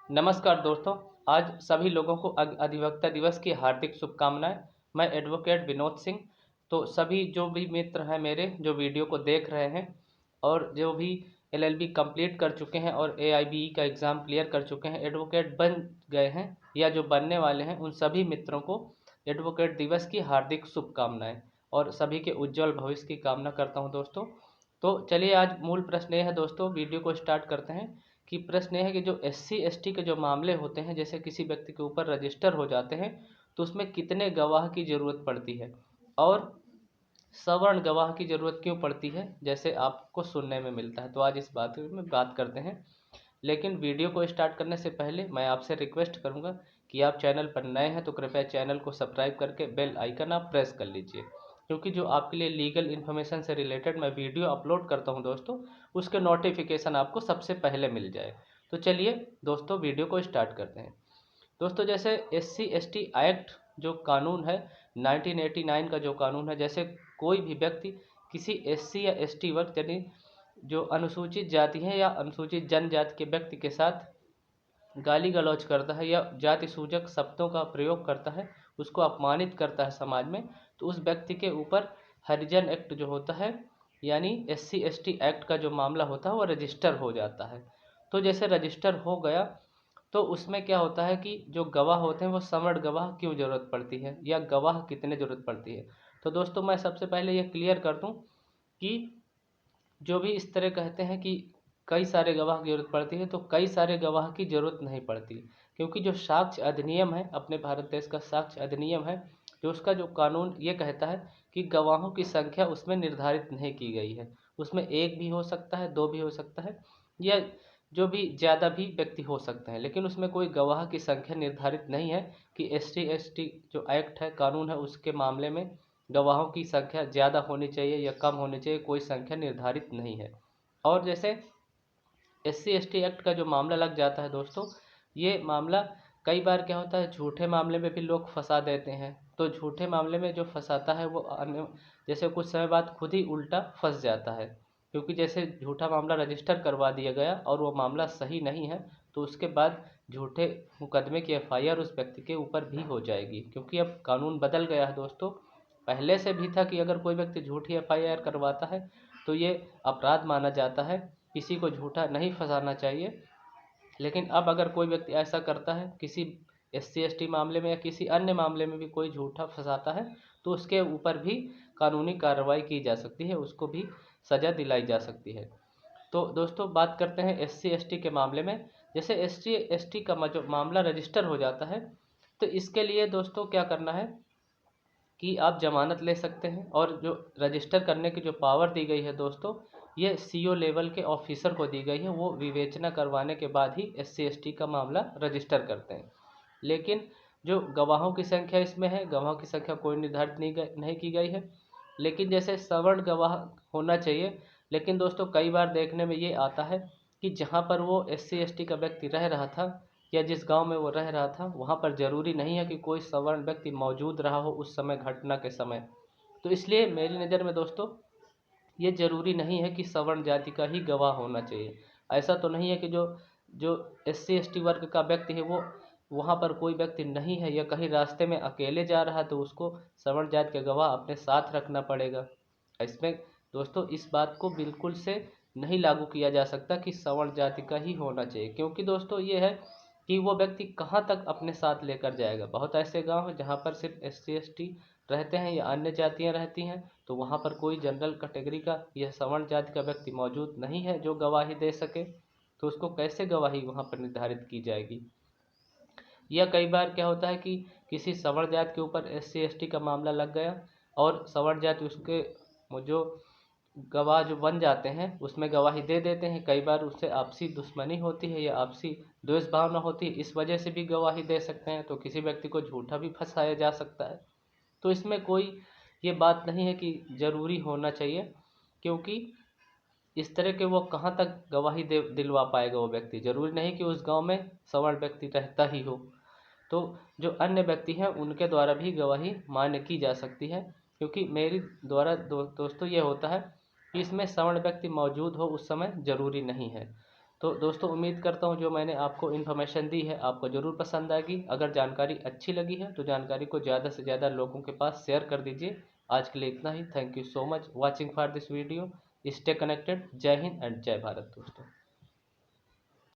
नमस्कार दोस्तों। आज सभी लोगों को अधिवक्ता दिवस की हार्दिक शुभकामनाएं। मैं एडवोकेट विनोद सिंह। तो सभी जो भी मित्र हैं मेरे जो वीडियो को देख रहे हैं और जो भी एलएलबी कंप्लीट कर चुके हैं और एआईबीई का एग्ज़ाम क्लियर कर चुके हैं, एडवोकेट बन गए हैं या जो बनने वाले हैं, उन सभी मित्रों को एडवोकेट दिवस की हार्दिक शुभकामनाएं और सभी के उज्जवल भविष्य की कामना करता हूं दोस्तों। तो चलिए, आज मूल प्रश्न ये है दोस्तों, वीडियो को स्टार्ट करते हैं। कि प्रश्न यह है कि जो एससी एसटी के जो मामले होते हैं, जैसे किसी व्यक्ति के ऊपर रजिस्टर हो जाते हैं, तो उसमें कितने गवाह की ज़रूरत पड़ती है और सवर्ण गवाह की ज़रूरत क्यों पड़ती है, जैसे आपको सुनने में मिलता है। तो आज इस बात में बात करते हैं। लेकिन वीडियो को स्टार्ट करने से पहले मैं आपसे रिक्वेस्ट करूंगा कि आप चैनल पर नए हैं तो कृपया चैनल को सब्सक्राइब करके बेल आइकन आप प्रेस कर लीजिए, क्योंकि जो आपके लिए लीगल इन्फॉर्मेशन से रिलेटेड मैं वीडियो अपलोड करता हूं दोस्तों, उसके नोटिफिकेशन आपको सबसे पहले मिल जाए। तो चलिए दोस्तों, वीडियो को स्टार्ट करते हैं। दोस्तों, जैसे एससी एसटी एक्ट जो कानून है, 1989 का जो कानून है, जैसे कोई भी व्यक्ति किसी एससी या एसटी वर्ग यानी जो अनुसूचित जाति है या अनुसूचित जनजाति के व्यक्ति के साथ गाली गलौज करता है या जाति सूचक शब्दों का प्रयोग करता है, उसको अपमानित करता है समाज में, तो उस व्यक्ति के ऊपर हरिजन एक्ट जो होता है, यानी एससी एसटी एक्ट का जो मामला होता है वो रजिस्टर हो जाता है। तो जैसे रजिस्टर हो गया, तो उसमें क्या होता है कि जो गवाह होते हैं वो सवर्ण गवाह क्यों ज़रूरत पड़ती है या गवाह कितने ज़रूरत पड़ती है। तो दोस्तों, मैं सबसे पहले ये क्लियर कर दूं कि जो भी इस तरह कहते हैं कि कई सारे गवाह की ज़रूरत पड़ती है, तो कई सारे गवाह की ज़रूरत नहीं पड़ती, क्योंकि जो साक्ष्य अधिनियम है, अपने भारत देश का साक्ष्य अधिनियम है, जो उसका जो कानून ये कहता है कि गवाहों की संख्या उसमें निर्धारित नहीं की गई है। उसमें एक भी हो सकता है, दो भी हो सकता है, या जो भी ज़्यादा भी व्यक्ति हो सकते हैं, लेकिन उसमें कोई गवाह की संख्या निर्धारित नहीं है कि एसटी एसटी जो एक्ट है, कानून है, उसके मामले में गवाहों की संख्या ज़्यादा होनी चाहिए या कम होनी चाहिए, कोई संख्या निर्धारित नहीं है। और जैसे एससी एसटी एक्ट का जो मामला लग जाता है दोस्तों, ये मामला कई बार क्या होता है, झूठे मामले में भी लोग फंसा देते हैं। तो झूठे मामले में जो फंसाता है वो अन्य, जैसे कुछ समय बाद खुद ही उल्टा फंस जाता है, क्योंकि जैसे झूठा मामला रजिस्टर करवा दिया गया और वो मामला सही नहीं है, तो उसके बाद झूठे मुकदमे की एफआईआर उस व्यक्ति के ऊपर भी हो जाएगी, क्योंकि अब कानून बदल गया है दोस्तों। पहले से भी था कि अगर कोई व्यक्ति झूठी एफआईआर करवाता है तो ये अपराध माना जाता है, किसी को झूठा नहीं फंसाना चाहिए। लेकिन अब अगर कोई व्यक्ति ऐसा करता है, किसी एससी एसटी मामले में या किसी अन्य मामले में भी कोई झूठा फंसाता है, तो उसके ऊपर भी कानूनी कार्रवाई की जा सकती है, उसको भी सज़ा दिलाई जा सकती है। तो दोस्तों, बात करते हैं एससी एसटी के मामले में। जैसे एससी एसटी का जो मामला रजिस्टर हो जाता है, तो इसके लिए दोस्तों क्या करना है कि आप ज़मानत ले सकते हैं, और जो रजिस्टर करने की जो पावर दी गई है दोस्तों, ये सीओ लेवल के ऑफिसर को दी गई है। वो विवेचना करवाने के बाद ही एससी एसटी का मामला रजिस्टर करते हैं। लेकिन जो गवाहों की संख्या इसमें है, गवाहों की संख्या कोई निर्धारित नहीं की गई है, लेकिन जैसे सवर्ण गवाह होना चाहिए। लेकिन दोस्तों, कई बार देखने में ये आता है कि जहाँ पर वो एससी एसटी का व्यक्ति रह रहा था या जिस गांव में वो रह रहा था, वहाँ पर ज़रूरी नहीं है कि कोई सवर्ण व्यक्ति मौजूद रहा हो उस समय, घटना के समय। तो इसलिए मेरी नज़र में दोस्तों, ये ज़रूरी नहीं है कि सवर्ण जाति का ही गवाह होना चाहिए। ऐसा तो नहीं है कि जो जो एससी एसटी वर्ग का व्यक्ति है वो वहाँ पर कोई व्यक्ति नहीं है या कहीं रास्ते में अकेले जा रहा है तो उसको सवर्ण जाति का गवाह अपने साथ रखना पड़ेगा। इसमें दोस्तों इस बात को बिल्कुल से नहीं लागू किया जा सकता कि सवर्ण जाति का ही होना चाहिए, क्योंकि दोस्तों ये है कि वो व्यक्ति कहाँ तक अपने साथ लेकर जाएगा। बहुत ऐसे गांव हैं जहाँ पर सिर्फ एससी एसटी रहते हैं या अन्य जातियाँ रहती हैं, तो वहाँ पर कोई जनरल कैटेगरी का या सवर्ण जाति का व्यक्ति मौजूद नहीं है जो गवाही दे सके, तो उसको कैसे गवाही वहाँ पर निर्धारित की जाएगी। या कई बार क्या होता है कि किसी सवर्ण जाति के ऊपर एससी एसटी का मामला लग गया और सवर्ण जाति उसके वो जो गवाह जो बन जाते हैं उसमें गवाही दे देते हैं। कई बार उससे आपसी दुश्मनी होती है या आपसी द्वेष भावना होती है, इस वजह से भी गवाही दे सकते हैं, तो किसी व्यक्ति को झूठा भी फंसाया जा सकता है। तो इसमें कोई ये बात नहीं है कि ज़रूरी होना चाहिए, क्योंकि इस तरह के वो कहाँ तक गवाही दे दिलवा पाएगा वो व्यक्ति। ज़रूरी नहीं कि उस गांव में सवर्ण व्यक्ति रहता ही हो, तो जो अन्य व्यक्ति हैं उनके द्वारा भी गवाही मान्य की जा सकती है। क्योंकि मेरी द्वारा दोस्तों ये होता है कि इसमें सवर्ण व्यक्ति मौजूद हो उस समय ज़रूरी नहीं है। तो दोस्तों उम्मीद करता हूँ जो मैंने आपको इन्फॉर्मेशन दी है आपको ज़रूर पसंद आएगी। अगर जानकारी अच्छी लगी है तो जानकारी को ज़्यादा से ज़्यादा लोगों के पास शेयर कर दीजिए। आज के लिए इतना ही। Thank you so much watching for this video. Stay connected. जय हिंद एंड जय भारत दोस्तों।